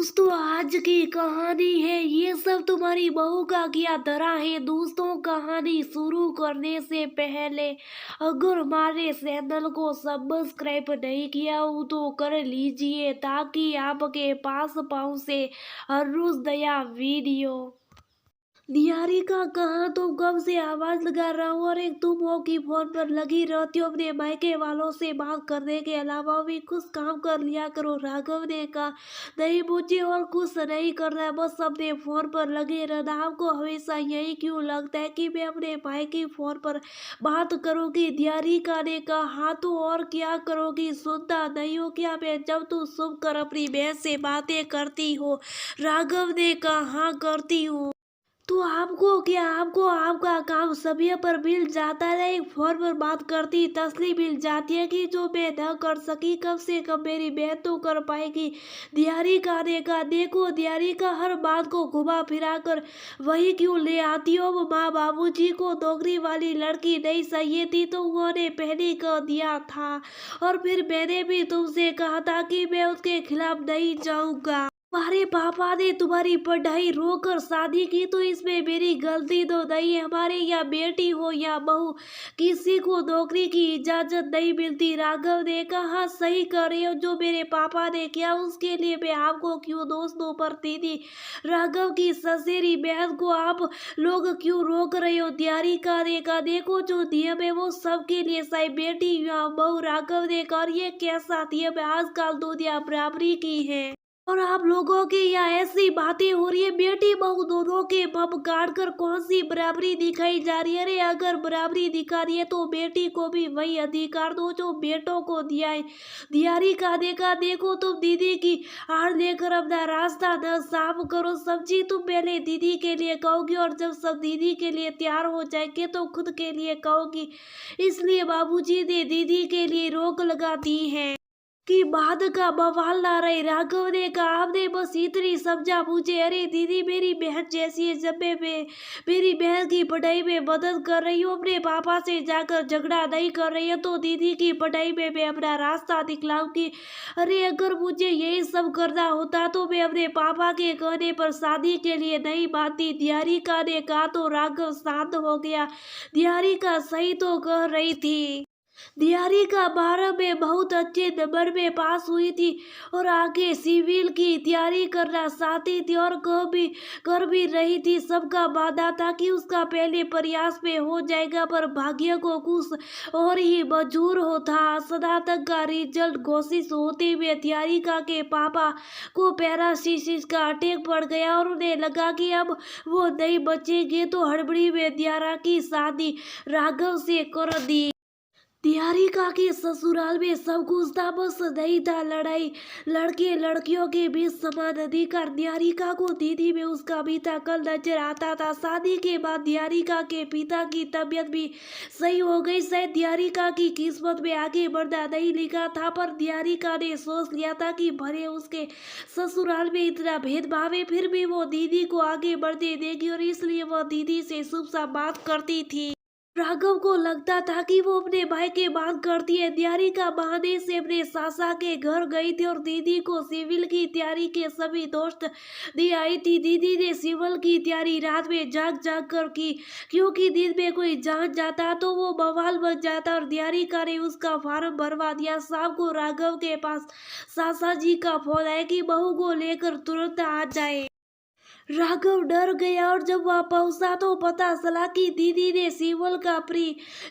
दोस्तों आज की कहानी है ये सब तुम्हारी बहू का किया धरा है। दोस्तों कहानी शुरू करने से पहले अगर हमारे चैनल को सब्सक्राइब नहीं किया हो तो कर लीजिए ताकि आपके पास पहुंचे हर रोज नया वीडियो। निहारिका कहाँ तुम कब से आवाज लगा रहा हूँ और एक तुम हो कि फोन पर लगी रहती हो। अपने मायके वालों से बात करने के अलावा भी कुछ काम कर लिया करो। राघव ने कहा नहीं मुझे और कुछ नहीं करना है, बस अपने फोन पर लगे रहना। आपको हमेशा यही क्यों लगता है कि मैं अपने भाई की फोन पर बात करूंगी। निहारिका ने कहा हाँ तो और क्या करोगी, सुनता नहीं हो क्या मैं जब तू सुन कर अपनी बहन से बातें करती हो। राघव ने कहा हाँ करती हूँ। तो आपको क्या, आपको आपका काम समय पर मिल जाता है। एक फोन पर बात करती तसली मिल जाती है कि जो मैं न कर सकी कम से कम मेरी बहन तो कर पाएगी। निहारिका ने कहा देखो निहारिका हर बात को घुमा फिरा कर वही क्यों ले आती हो। माँ बाबूजी को नौकरी वाली लड़की नहीं चाहिए थी तो उन्होंने पहले कह दिया था और फिर मैंने भी तुमसे कहा था कि मैं उसके खिलाफ नहीं जाऊंगा। तुम्हारे पापा ने तुम्हारी पढ़ाई रोककर शादी की तो इसमें मेरी गलती तो नहीं है। हमारे यहाँ बेटी हो या बहू किसी को नौकरी की इजाजत नहीं मिलती। राघव ने कहा सही कर रहे हो, जो मेरे पापा ने किया उसके लिए मैं आपको क्यों दोष दूं। पर दीदी राघव की ससेरी बहन को आप लोग क्यों रोक रहे हो। निहारिका ने कहा देखो जो नियम है वो सबके लिए सही, बेटी या बहू। राघव ने कहा ये कैसा नियम है, आजकल दुनिया बराबरी की है और आप लोगों की यहाँ ऐसी बातें हो रही है। बेटी बहू दोनों के बम काट कर कौन सी बराबरी दिखाई जा रही है। अरे अगर बराबरी दिखा रही है तो बेटी को भी वही अधिकार दो जो बेटों को दिया है। निहारिका ने कहा देखो तुम दीदी की आड़ लेकर अपना रास्ता न साफ करो। सब्जी तुम पहले दीदी के लिए कहोगी और जब सब दीदी के लिए तैयार हो जाएंगे तो खुद के लिए कहोगी। इसलिए बाबूजी ने दीदी के लिए रोक लगा दी है कि बाद का बवाल ना रहे। राघव ने कहा आपने बस इतनी समझा मुझे। अरे दीदी मेरी बहन जैसी है, जब मैं मेरी बहन की पढ़ाई में मदद कर रही हूँ, अपने पापा से जाकर झगड़ा नहीं कर रही है तो दीदी की पढ़ाई में मैं अपना रास्ता दिखलाऊंगी। अरे अगर मुझे यही सब करना होता तो मैं अपने पापा के कहने पर शादी के लिए नहीं मानती। निहारिका ने कहा तो राघव शांत हो गया। निहारिका सही तो कह रही थी। निहारिका 12 में बहुत अच्छे नंबर में पास हुई थी और आगे सिविल की तैयारी करना चाहती थी और कर भी रही थी। सबका वादा था कि उसका पहले प्रयास में हो जाएगा पर भाग्य को कुछ और ही मंजूर होता। स्नातक का रिजल्ट घोषित होते हुए निहारिका के पापा को पैरालिसिस का अटैक पड़ गया और उन्हें लगा कि अब वो नहीं बचेंगे तो हड़बड़ी में निहारिका की शादी राघव से कर दी। निहारिका के ससुराल में सब कुछ था, बस नहीं था लड़ाई लड़के लड़कियों के बीच समान अधिकार। निहारिका को दीदी में उसका बीता कल नजर आता था। शादी के बाद निहारिका के पिता की तबीयत भी सही हो गई। शायद निहारिका की किस्मत में आगे बढ़ना नहीं लिखा था पर निहारिका ने सोच लिया था कि भले उसके ससुराल में इतना भेदभाव है फिर भी वो दीदी को आगे बढ़ने देगी और इसलिए वह दीदी से शुभ सा बात करती थी। राघव को लगता था कि वो अपने भाई की बात करती है। निहारिका बहाने से अपने सासा के घर गई थी और दीदी को सिविल की तैयारी के सभी दोस्त दे आई थी। दीदी ने सिविल की तैयारी रात में जाग जाग कर की क्योंकि दिन में कोई जान जाता तो वो बवाल बन जाता और निहारिका ने उसका फार्म भरवा दिया। शाम को राघव के पास सासा जी का फोन आया कि बहू को लेकर तुरंत आ जाए। राघव डर गया और जब वह पहुंचा तो पता चला कि दीदी ने सिविल का प्री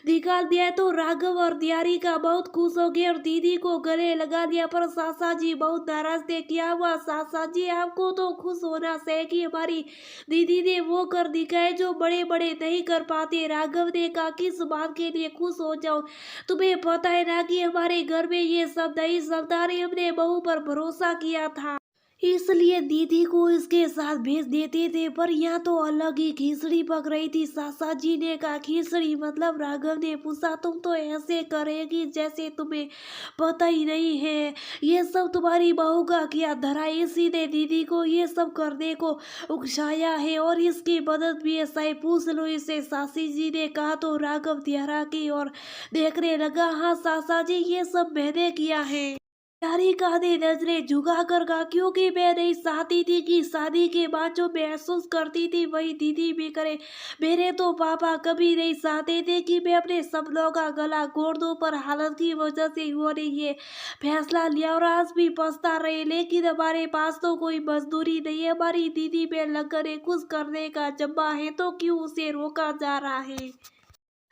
निकाल दिया। तो राघव और निहारिका बहुत खुश हो गए और दीदी को गले लगा लिया पर सासा जी बहुत नाराज थे। क्या हुआ सासा जी, आपको तो खुश होना चाहिए कि हमारी दीदी ने वो कर दिखाया जो बड़े बड़े नहीं कर पाते। राघव ने कहा किस बात के लिए खुश हो जाओ, तुम्हें पता है ना कि हमारे घर में ये सब नहीं चलता। हमने बहू पर भरोसा किया था इसलिए दीदी को इसके साथ भेज देते थे पर यहाँ तो अलग ही खिचड़ी पक रही थी। सासा जी ने कहा खिचड़ी मतलब। राघव ने पूछा तुम तो ऐसे करेगी जैसे तुम्हें पता ही नहीं है, ये सब तुम्हारी बहू का किया धरा, इसी ने दीदी को ये सब करने को उकसाया है और इसकी मदद भी ऐसा ही पूछ लो इसे, सासी जी ने कहा। तो राघव तिहरा की और देखने लगा हाँ सासा जी ये सब मैंने किया है। निहारिका ने नजरें झुकाकर कहा, क्योंकि मैं नहीं चाहती थी कि शादी के बाद जो महसूस करती थी वही दीदी भी करे। मेरे तो पापा कभी नहीं चाहते थे कि मैं अपने सपनों का गला घोट दूं, पर हालत की वजह से उन्होंने ये फैसला लिया और आज भी पछता रहे। लेकिन हमारे पास तो कोई मजदूरी नहीं है, हमारी दीदी पे लगन कुछ करने का जज्बा है, तो क्यों उसे रोका जा रहा है।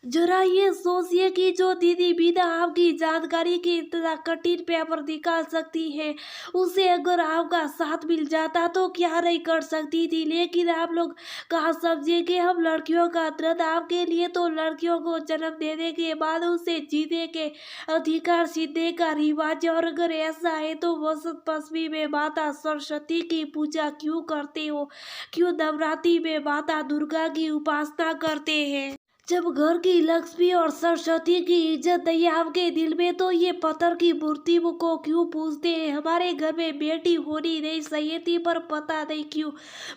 जरा ये सोचिए कि जो दीदी बिना आपकी जानकारी के इतना कठिन पेपर निकाल सकती है, उसे अगर आपका साथ मिल जाता तो क्या नहीं कर सकती थी। लेकिन आप लोग कहाँ समझेंगे, हम लड़कियों का दर्द। आपके लिए तो लड़कियों को जन्म देने के बाद उसे जीने के अधिकार सीधे का रिवाज है। और अगर ऐसा है तो वसंत पंचमी में माता सरस्वती की पूजा क्यों करते हो, क्यों नवरात्रि में माता दुर्गा की उपासना करते हैं। जब घर की लक्ष्मी और सरस्वती की इज्जत नहीं है आपके दिल में, तो ये पत्थर की मूर्ति को क्यों पूजते हैं। हमारे घर में बेटी होनी नहीं चाहिए थी, पर पता नहीं क्यों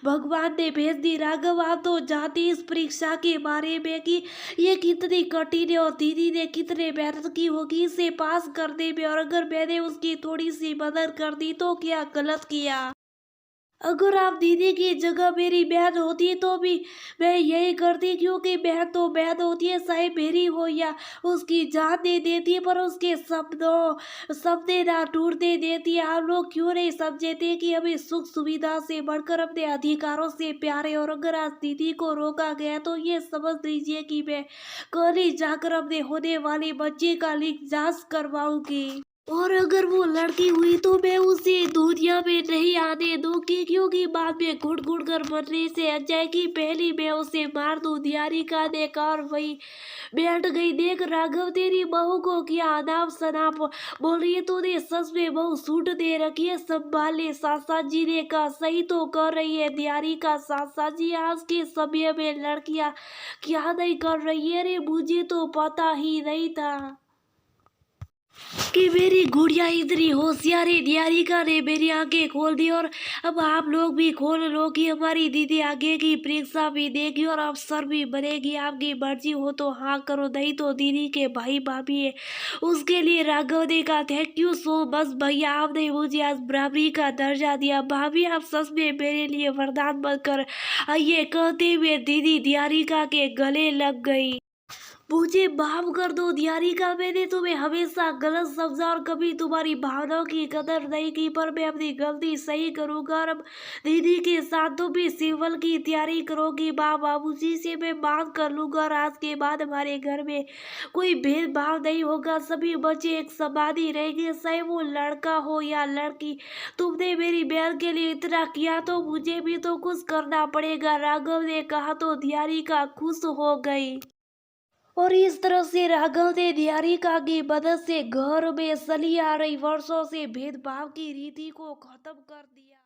भगवान ने भेज दी। राघव, आप तो जानती इस परीक्षा के बारे में कि ये कितनी कठिन है, और दीदी ने कितने मेहनत की होगी इसे पास करने में। और अगर मैंने उसकी थोड़ी सी मदद कर दी तो क्या गलत किया। अगर आप दीदी की जगह मेरी बहन होती तो भी मैं यही करती, क्योंकि बहन तो बहन होती है, चाहे मेरी हो या उसकी। जान दे देती पर उसके सपने ना टूटने देती। आप लोग क्यों नहीं समझते कि हमें सुख सुविधा से बढ़कर अपने अधिकारों से प्यार है। और अगर आज दीदी को रोका गया तो ये समझ लीजिए कि मैं कल ही जाकर अपने होने वाले बच्चे का लिंग जांच करवाऊंगी। और अगर वो लड़की हुई तो मैं उसे दुनिया में नहीं आने दूंगी, क्योंकि बाद में घुट घुट कर मरने से अच्छा है कि पहले मैं उसे मार दूं। निहारिका ने कहा और वही बैठ गई। देख राघव, तेरी बहू को क्या अनाप शनाप बोल रही है, तूने सच में बहू सूट दे रखी है। संभाले। सासा जी ने कहा, सही तो कर रही है निहारिका। सासा जी, आज के समय में लड़कियां क्या नहीं कर रही है। अरे मुझे तो पता ही नहीं था कि मेरी गुड़िया इतनी होशियार है। निहारिका ने मेरी आंखें खोल दी, और अब आप लोग भी खोल लो कि हमारी दीदी आगे की परीक्षा भी देगी और अफसर भी बनेगी। आपकी मर्जी हो तो हाँ करो, नहीं तो दीदी के भाई भाभी है, उसके लिए राघव ने कहा, थैंक यू सो मच भैया, आपने मुझे आज बराबरी का दर्जा दिया। भाभी, आप सच में मेरे लिए वरदान बनकर ये कहते हुए दीदी निहारिका के गले लग गई। मुझे माफ कर दो निहारिका, मैंने तुम्हें हमेशा गलत समझा और कभी तुम्हारी भावनाओं की कदर नहीं की, पर मैं अपनी गलती सही करूंगा। और अब दीदी के साथ तुम भी सिवल की तैयारी करोगी। माँ बाबूजी से मैं बात कर लूंगा, और आज के बाद हमारे घर में कोई भेदभाव नहीं होगा। सभी बच्चे एक समान ही रहेंगे, चाहे वो लड़का हो या लड़की। तुमने मेरी बहन के लिए इतना किया तो मुझे भी तो कुछ करना पड़ेगा। राघव ने कहा तो निहारिका खुश हो गई। और इस तरह से राघव ने निहारिका की मदद से घर में चली आ रही वर्षों से भेदभाव की रीति को खत्म कर दिया।